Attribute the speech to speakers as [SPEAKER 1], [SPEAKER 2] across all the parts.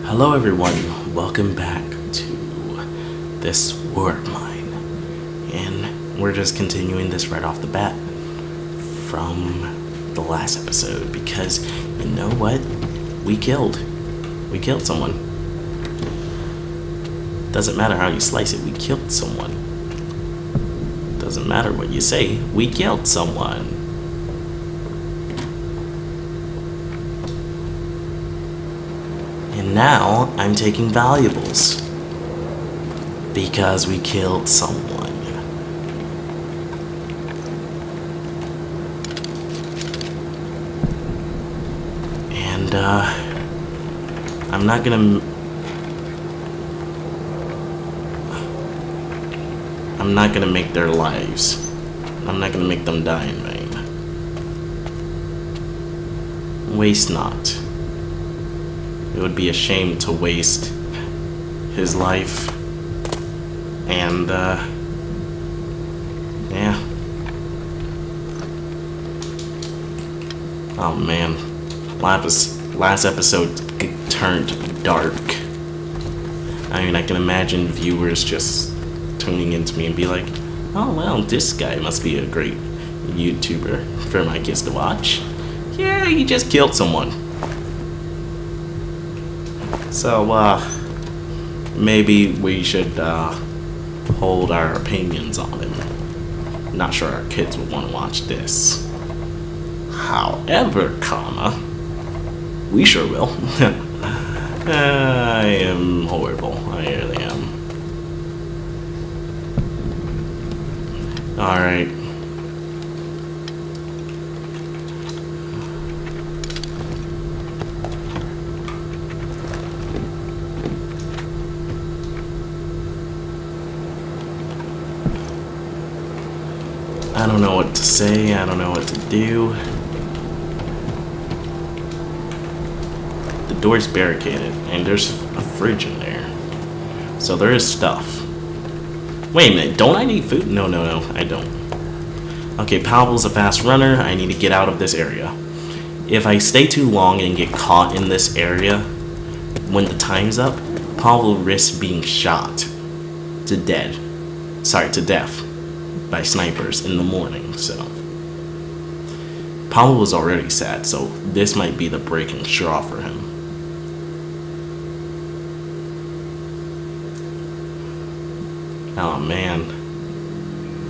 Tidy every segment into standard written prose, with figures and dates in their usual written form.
[SPEAKER 1] Hello, everyone. Welcome back to this war of mine. And we're just continuing this right off the bat from the last episode because you know what? We killed someone. Doesn't matter how you slice it, we killed someone. Doesn't matter what you say, we killed someone. And now I'm taking valuables because we killed someone. And I'm not gonna make their lives. I'm not gonna make them die in vain. Waste not. It would be a shame to waste his life. And, yeah. Oh man. Last episode turned dark. I mean, I can imagine viewers just tuning into me and be like, oh well, this guy must be a great YouTuber for my kids to watch. Yeah, he just killed someone. So, maybe we should, hold our opinions on him. Not sure our kids would want to watch this. However, we sure will. I am horrible. I really am. Alright. I don't know what to say, I don't know what to do. The door's barricaded, and there's a fridge in there. So there is stuff. Wait a minute, don't I need food? No, I don't. Okay, Pavel's a fast runner, I need to get out of this area. If I stay too long and get caught in this area, when the time's up, Pavel risks being shot to death by snipers in the morning, so. Pavel was already sad, so this might be the breaking straw for him. Oh man.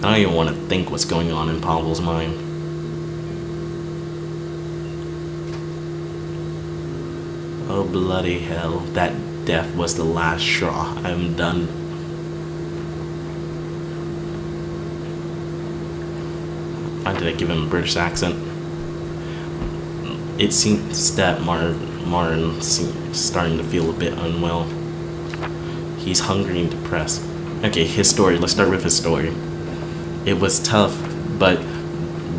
[SPEAKER 1] I don't even want to think what's going on in Pavel's mind. Oh bloody hell, that death was the last straw. I'm done. Why did I give him a British accent? It seems that Martin seems starting to feel a bit unwell. He's hungry and depressed. Okay, his story. Let's start with his story. It was tough, but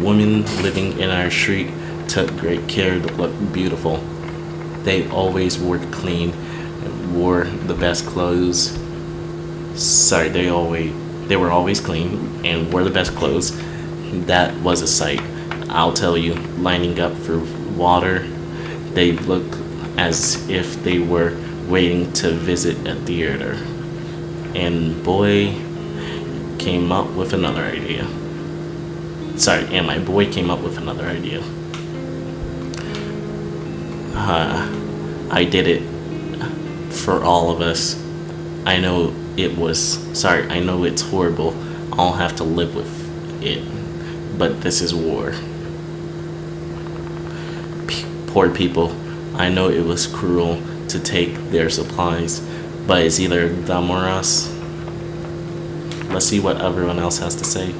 [SPEAKER 1] women living in our street took great care to look beautiful. They always wore clean and wore the best clothes. Sorry, they were always clean and wore the best clothes. That was a sight. I'll tell you, lining up for water, they looked as if they were waiting to visit a theater. And boy came up with another idea. And my boy came up with another idea. I did it for all of us. I know I know it's horrible. I'll have to live with it. But this is war. Poor people. I know it was cruel to take their supplies, but it's either them or us. Let's see what everyone else has to say.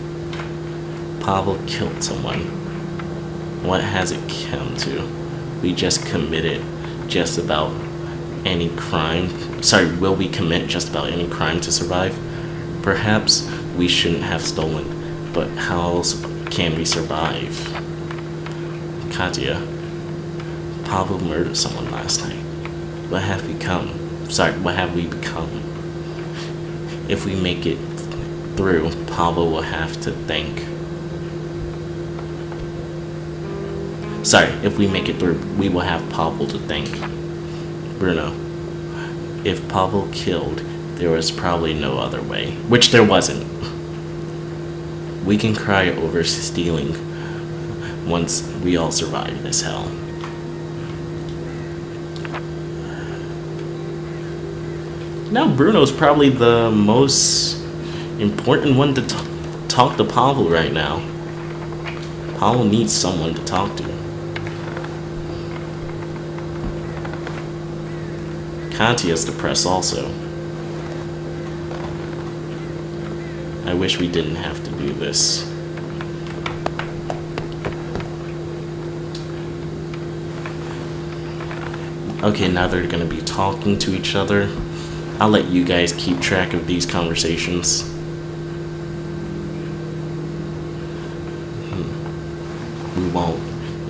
[SPEAKER 1] Pavel killed someone. What has it come to? We just committed just about any crime. Will we commit just about any crime to survive? Perhaps we shouldn't have stolen, but how else can we survive? Katya, Pavel murdered someone last night. What have we become? If we make it through, Pavel will have to thank Sorry, if we make it through, we will have Pavel to thank. Bruno, If Pavel killed, there was probably no other way. Which there wasn't. We can cry over stealing once we all survive this hell. Now Bruno's probably the most important one to talk to Pavel right now. Pavel needs someone to talk to. Katya's depressed also. I wish we didn't have to do this. Okay, now they're gonna be talking to each other. I'll let you guys keep track of these conversations. We won't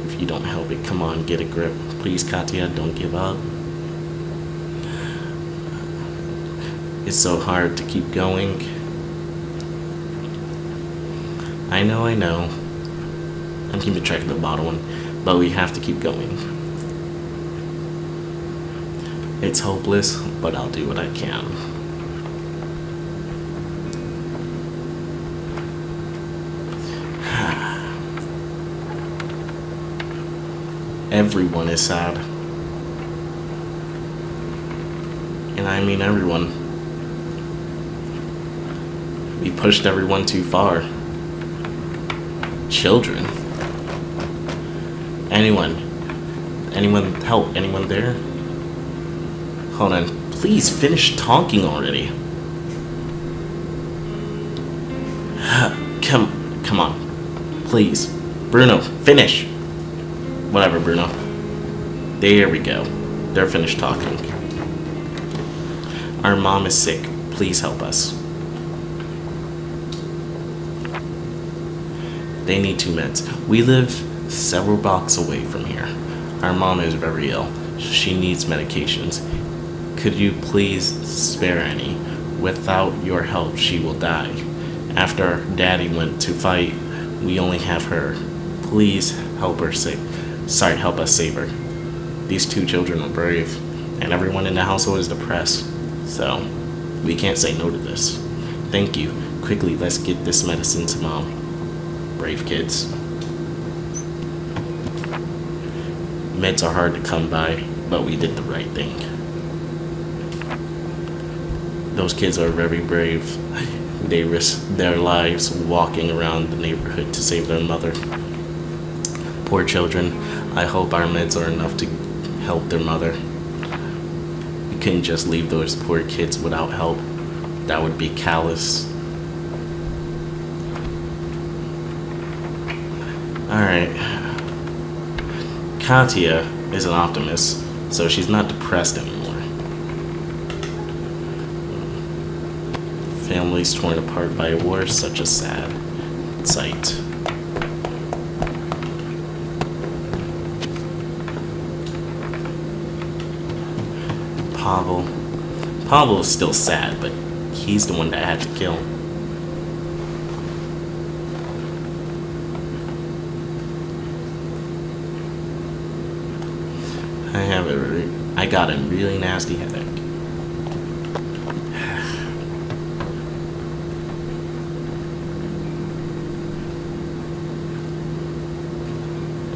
[SPEAKER 1] if you don't help it. Come on, get a grip. Please, Katya, don't give up. It's so hard to keep going. I know. I'm keeping track of the bottom one, but we have to keep going. It's hopeless, but I'll do what I can. Everyone is sad. And I mean everyone. We pushed everyone too far. Children. Anyone help? Anyone there? Hold on. Please finish talking already. Come on. Please. Bruno, finish. Whatever, Bruno. There we go. They're finished talking. Our mom is sick. Please help us. They need 2 meds. We live several blocks away from here. Our mom is very ill. She needs medications. Could you please spare any? Without your help, she will die. After Daddy went to fight, we only have her. Please help us save her. These 2 children are brave, and everyone in the household is depressed. So, we can't say no to this. Thank you. Quickly, let's get this medicine to Mom. Brave kids. Meds are hard to come by, but we did the right thing. Those kids are very brave. They risk their lives walking around the neighborhood to save their mother. Poor children. I hope our meds are enough to help their mother. We couldn't just leave those poor kids without help. That would be callous. Alright. Katya is an optimist, so she's not depressed anymore. Families torn apart by a war is such a sad sight. Pavel is still sad, but he's the one that had to kill. I got a really nasty headache.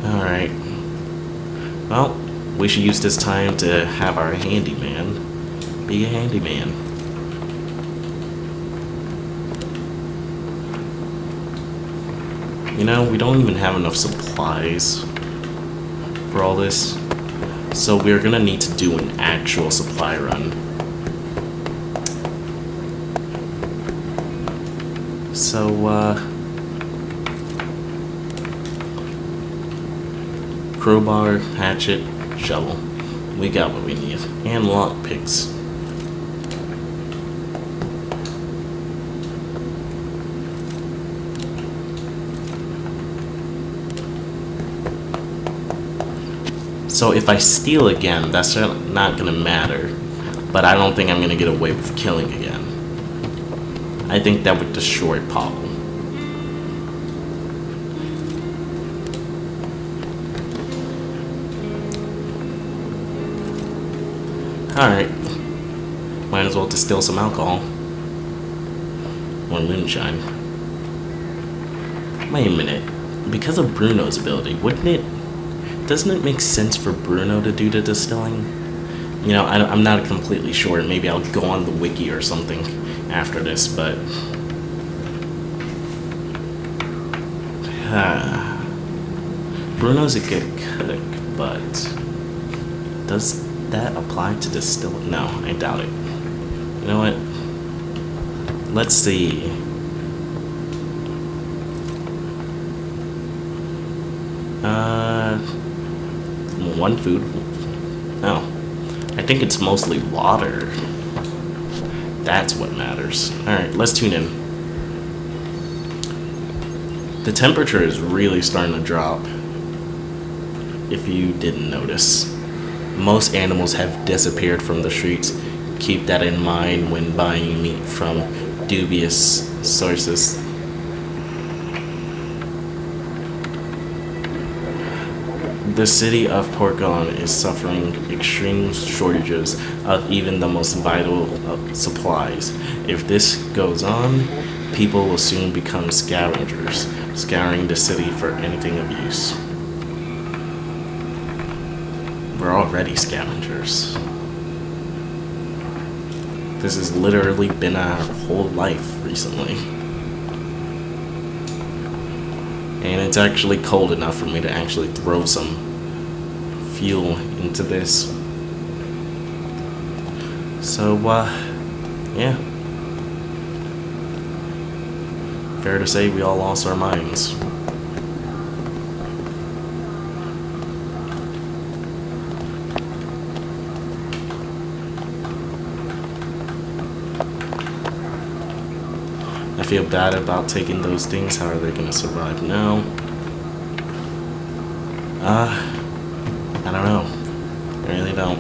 [SPEAKER 1] Alright. Well, we should use this time to have our handyman be a handyman. You know, we don't even have enough supplies for all this. So we're gonna need to do an actual supply run. So, crowbar, hatchet, shovel. We got what we need. And lockpicks. So if I steal again, that's not gonna matter. But I don't think I'm gonna get away with killing again. I think that would destroy Pavel. Alright. Might as well distill some alcohol. Or moonshine. Wait a minute. Because of Bruno's ability, doesn't it make sense for Bruno to do the distilling? You know, I'm not completely sure. Maybe I'll go on the wiki or something after this, but... Bruno's a good cook, but... does that apply to distilling? No, I doubt it. You know what? Let's see. One food. Oh. I think it's mostly water. That's what matters. Alright, let's tune in. The temperature is really starting to drop. If you didn't notice. Most animals have disappeared from the streets. Keep that in mind when buying meat from dubious sources. The city of Porgon is suffering extreme shortages of even the most vital supplies. If this goes on, people will soon become scavengers, scouring the city for anything of use. We're already scavengers. This has literally been our whole life recently. And it's actually cold enough for me to actually throw some fuel into this. So, yeah. Fair to say we all lost our minds. I feel bad about taking those things. How are they gonna survive now? I don't know. I really don't.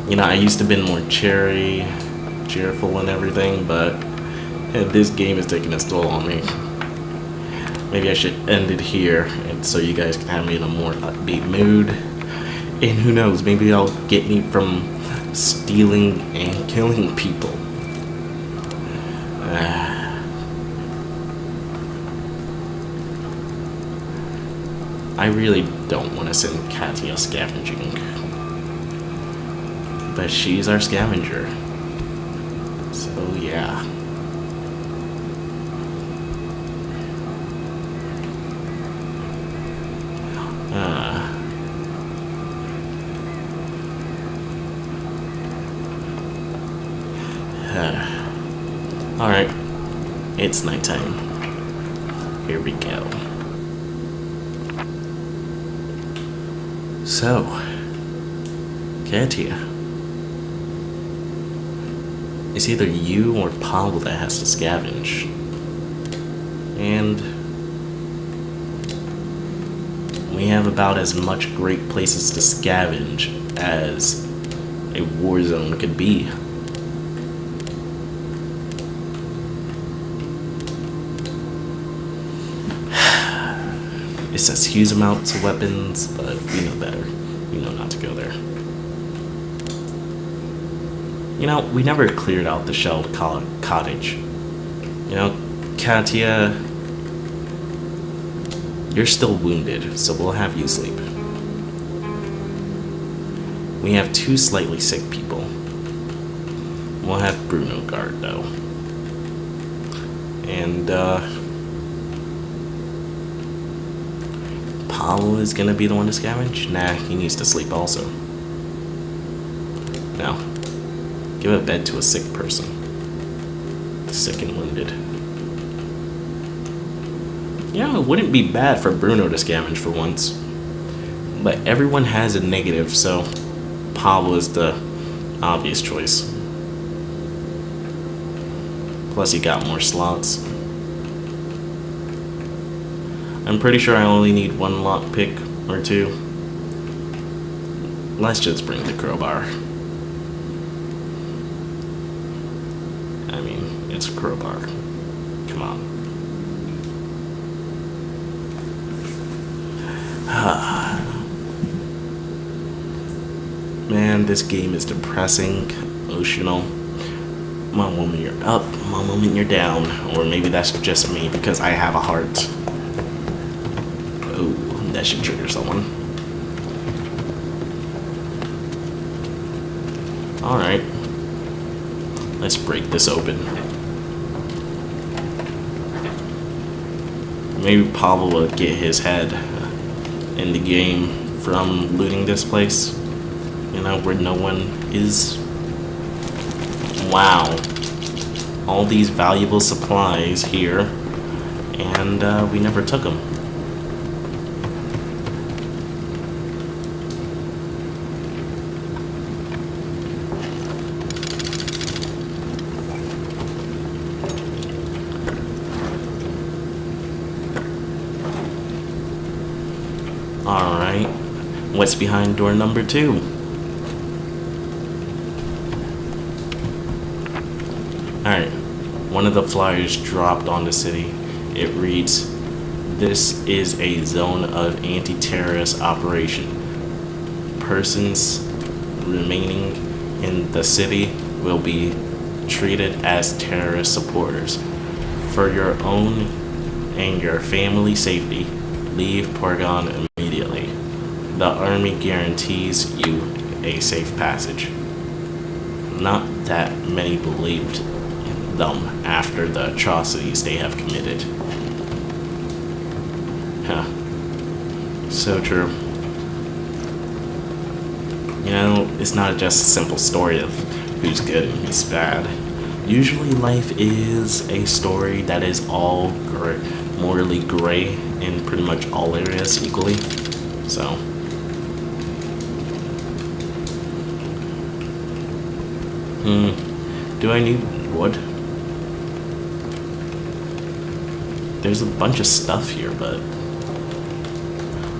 [SPEAKER 1] You know, I used to be more cheerful and everything, but this game is taking its toll on me. Maybe I should end it here, and so you guys can have me in a more upbeat mood. And who knows, maybe I'll get me from stealing and killing people. I really don't want to send Katia scavenging. But she's our scavenger. So yeah. Alright. It's nighttime. Here we go. So, Katia, it's either you or Paul that has to scavenge. And we have about as much great places to scavenge as a war zone could be. It says huge amounts of weapons, but we know better. We know not to go there. You know, we never cleared out the shelled cottage. You know, Katia, you're still wounded, so we'll have you sleep. We have 2 slightly sick people. We'll have Bruno guard, though. And, Paulo is gonna be the one to scavenge? Nah, he needs to sleep also. Now, give a bed to a sick person. Sick and wounded. You know, it wouldn't be bad for Bruno to scavenge for once. But everyone has a negative, so Paulo is the obvious choice. Plus, he got more slots. I'm pretty sure I only need 1 lockpick or 2. Let's just bring the crowbar. I mean, it's a crowbar. Come on. Man, this game is depressing, emotional. One moment you're up, one moment you're down. Or maybe that's just me because I have a heart. Oh, that should trigger someone. Alright. Let's break this open. Maybe Pavel will get his head in the game from looting this place. You know, where no one is. Wow. All these valuable supplies here. And we never took them. Alright. What's behind door number 2? Alright. One of the flyers dropped on the city. It reads, "This is a zone of anti-terrorist operation. Persons remaining in the city will be treated as terrorist supporters. For your own and your family safety, leave Porygon immediately. The army guarantees you a safe passage." Not that many believed in them after the atrocities they have committed. Huh. So true. You know, it's not just a simple story of who's good and who's bad. Usually life is a story that is all morally gray in pretty much all areas equally. So, do I need wood? There's a bunch of stuff here, but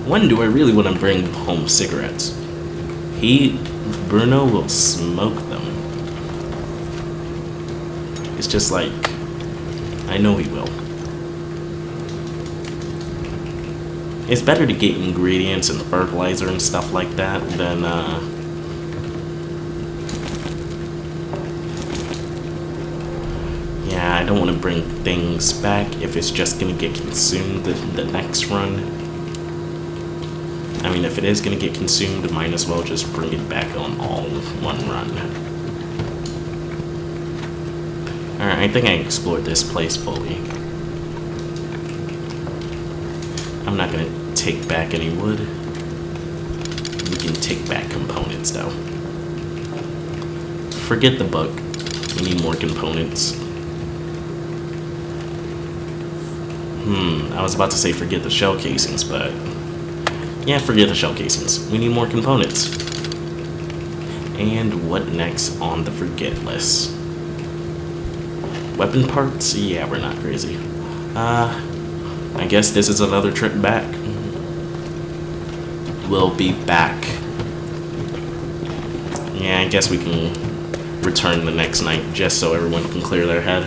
[SPEAKER 1] when do I really want to bring home cigarettes? Bruno will smoke them. It's just like, I know he will. It's better to get ingredients and fertilizer and stuff like that than, yeah, I don't want to bring things back if it's just going to get consumed the next run. I mean, if it is going to get consumed, might as well just bring it back on all one run. Alright, I think I explored this place fully. I'm not going to take back any wood. We can take back components, though. Forget the book. We need more components. I was about to say forget the shell casings, but yeah, forget the shell casings. We need more components. And what next on the forget list? Weapon parts? Yeah, we're not crazy. I guess this is another trip back. We'll be back. Yeah, I guess we can return the next night just so everyone can clear their head.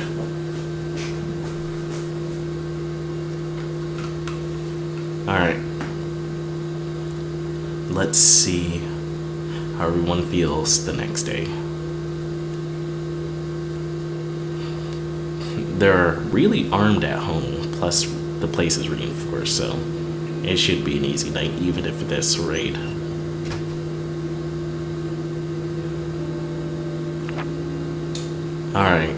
[SPEAKER 1] Alright. Let's see how everyone feels the next day. They're really armed at home, plus the place is reinforced, so it should be an easy night, even if it is a raid. Alright.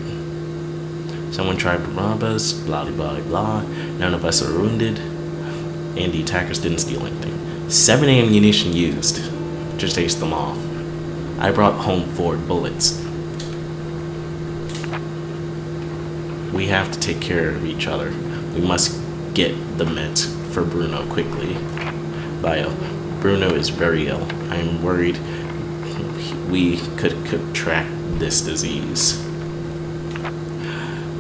[SPEAKER 1] Someone tried to rob us, blah blah blah. None of us are wounded, and the attackers didn't steal anything. 7 ammunition used to chase them off. I brought home 4 bullets. We have to take care of each other. We must get the meds for Bruno quickly. Bio. Bruno is very ill. I am worried we could contract this disease.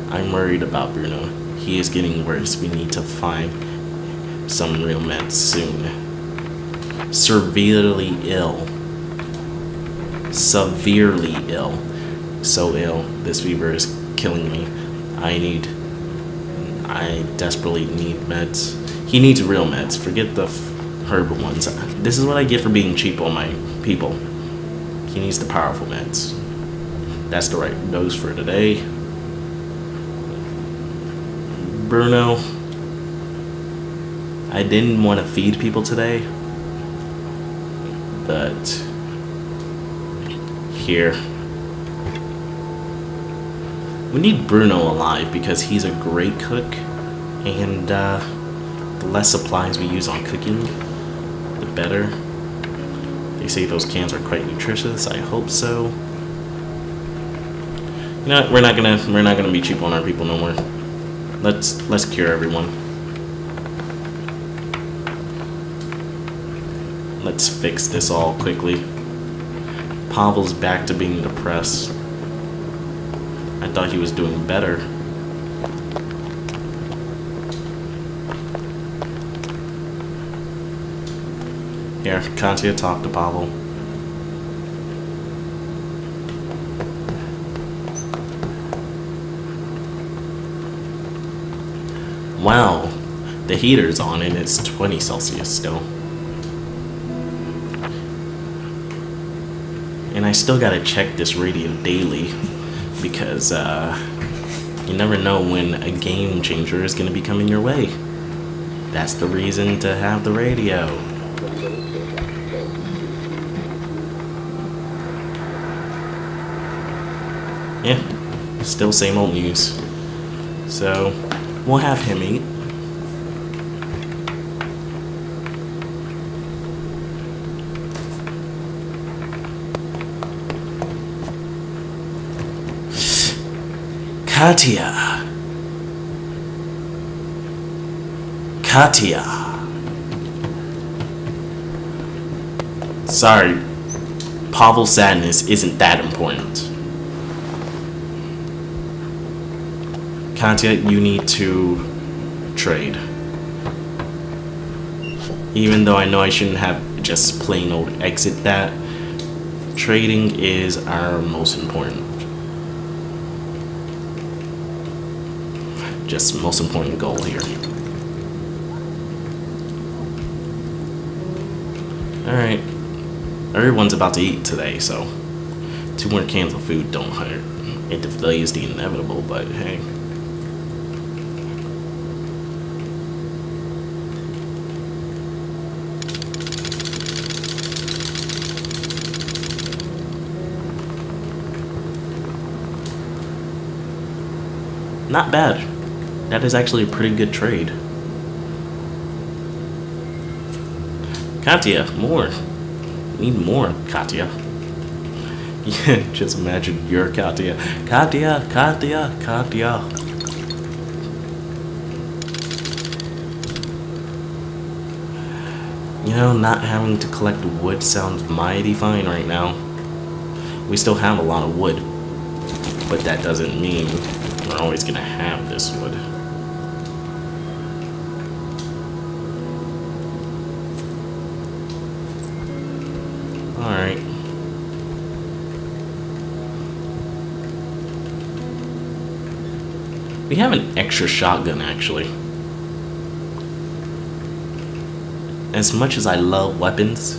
[SPEAKER 1] I'm worried about Bruno. He is getting worse. We need to find some real meds soon. Severely ill. Severely ill. So ill. This fever is killing me. I desperately need meds. He needs real meds. Forget the herbal ones. This is what I get for being cheap on my people. He needs the powerful meds. That's the right dose for today. Bruno, I didn't want to feed people today, but here. We need Bruno alive because he's a great cook, and the less supplies we use on cooking, the better. They say those cans are quite nutritious. I hope so. You know what? We're not gonna be cheap on our people no more. Let's cure everyone. Let's fix this all quickly. Pavel's back to being depressed. I thought he was doing better. Here, Katya, talk to Pavel. Wow, the heater's on and it's 20 Celsius still. And I still gotta check this radio daily because you never know when a game changer is gonna be coming your way. That's the reason to have the radio. Yeah, still same old news. So, we'll have him eat. Katya. Sorry, Pavel's sadness isn't that important. Katya, you need to trade. Even though I know I shouldn't have just plain old exit that, trading is our most important. Just most important goal here. Alright. Everyone's about to eat today, so 2 more cans of food don't hurt. It delays the inevitable, but hey. Not bad. That is actually a pretty good trade. Katya, more. We need more, Katya. Yeah, just imagine you're Katya. Katya. You know, not having to collect wood sounds mighty fine right now. We still have a lot of wood, but that doesn't mean we're always gonna have this wood. Alright. We have an extra shotgun, actually. As much as I love weapons,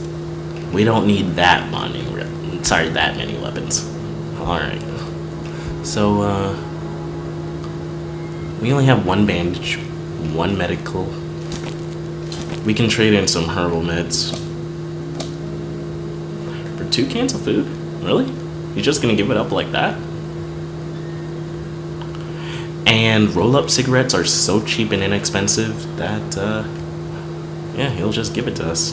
[SPEAKER 1] we don't need that many weapons. Alright. So, we only have 1 bandage, 1 medical. We can trade in some herbal meds. For 2 cans of food? Really? You're just gonna give it up like that? And roll-up cigarettes are so cheap and inexpensive that, yeah, he'll just give it to us.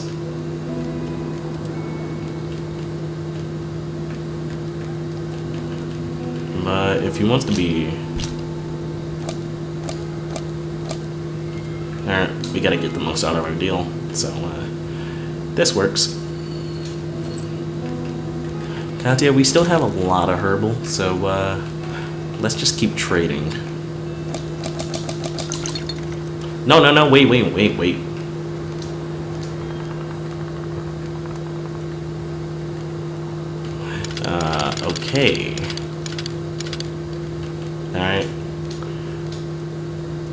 [SPEAKER 1] But if he wants to be... Alright, we gotta get the most out of our deal. So, this works. Katya, we still have a lot of herbal, so, let's just keep trading. No, wait. Okay. Alright.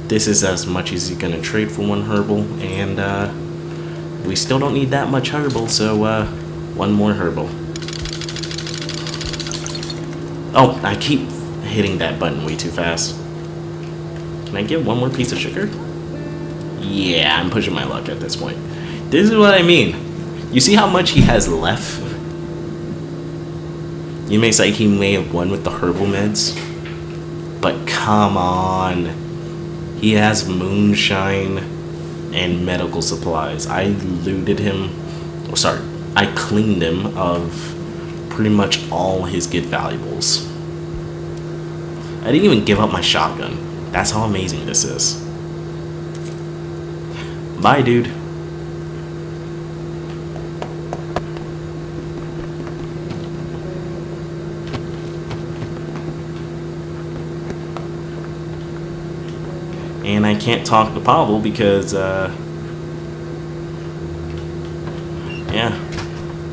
[SPEAKER 1] This is as much as you're gonna trade for 1 herbal, and we still don't need that much herbal, so 1 more herbal. Oh, I keep hitting that button way too fast. Can I get one more piece of sugar? Yeah, I'm pushing my luck at this point. This is what I mean. You see how much he has left? You may say he may have won with the herbal meds, but come on. He has moonshine and medical supplies. I looted him. Oh, sorry. I cleaned him of pretty much all his good valuables. I didn't even give up my shotgun. That's how amazing this is. Bye, dude. And I can't talk to Pavel because, yeah,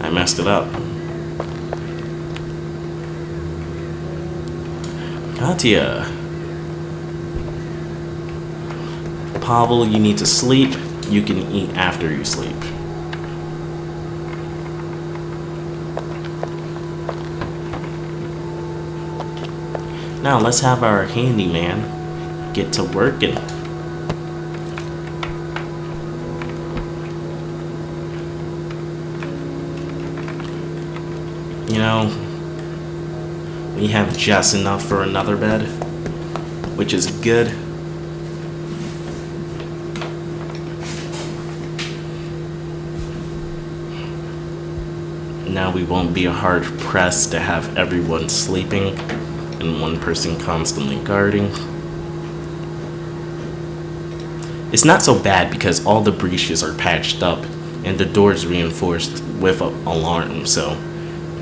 [SPEAKER 1] I messed it up. Katya. Pavel, you need to sleep. You can eat after you sleep. Now let's have our handyman get to working. You know, we have just enough for another bed, which is good. Now we won't be hard pressed to have everyone sleeping and one person constantly guarding. It's not so bad because all the breaches are patched up and the doors reinforced with an alarm, so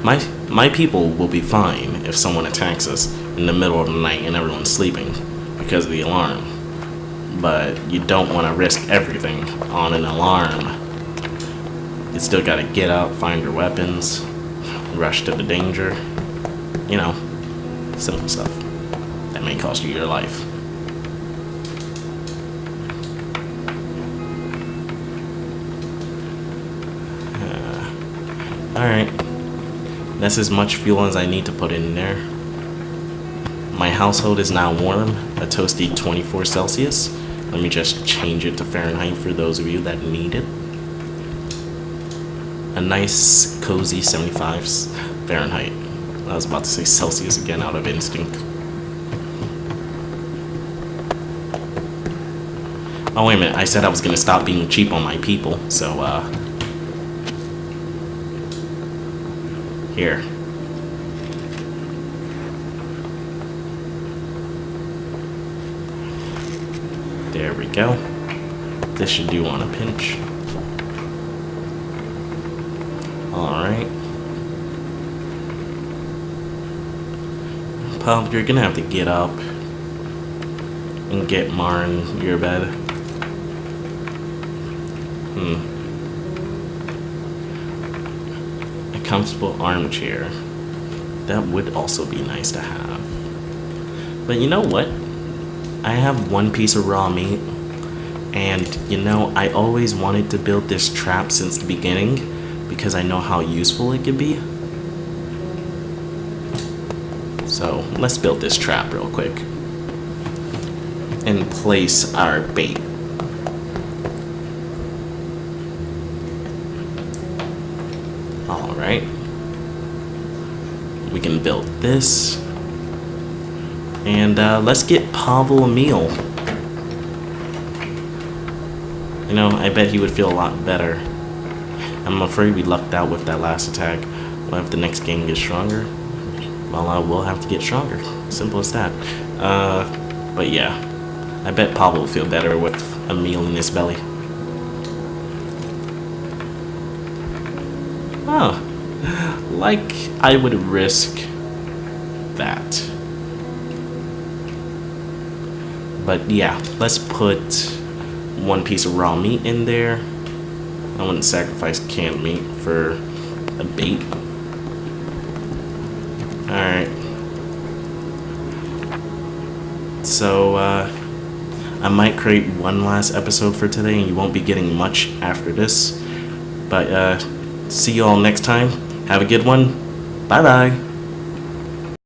[SPEAKER 1] my people will be fine if someone attacks us in the middle of the night and everyone's sleeping because of the alarm. But you don't want to risk everything on an alarm. You still gotta get out, find your weapons, rush to the danger. You know, simple stuff that may cost you your life. Alright, that's as much fuel as I need to put in there. My household is now warm, a toasty 24 Celsius. Let me just change it to Fahrenheit for those of you that need it. A nice, cozy 75 Fahrenheit. I was about to say Celsius again out of instinct. Oh, wait a minute. I said I was going to stop being cheap on my people, so, here. There we go. This should do on a pinch. Alright. Pub, you're gonna have to get up and get Marn your bed. A comfortable armchair. That would also be nice to have. But you know what? I have one piece of raw meat, and you know, I always wanted to build this trap since the beginning because I know how useful it could be. So let's build this trap real quick and place our bait. Alright. We can build this. And let's get Pavel a meal. You know, I bet he would feel a lot better. I'm afraid we lucked out with that last attack. What if the next game gets stronger? Well, we'll have to get stronger. Simple as that. But yeah, I bet Pavel will feel better with a meal in his belly. Oh, like I would risk that. But yeah, let's put one piece of raw meat in there. I wouldn't sacrifice canned meat for a bait. Alright. So, I might create one last episode for today, and you won't be getting much after this. But, see you all next time. Have a good one. Bye-bye.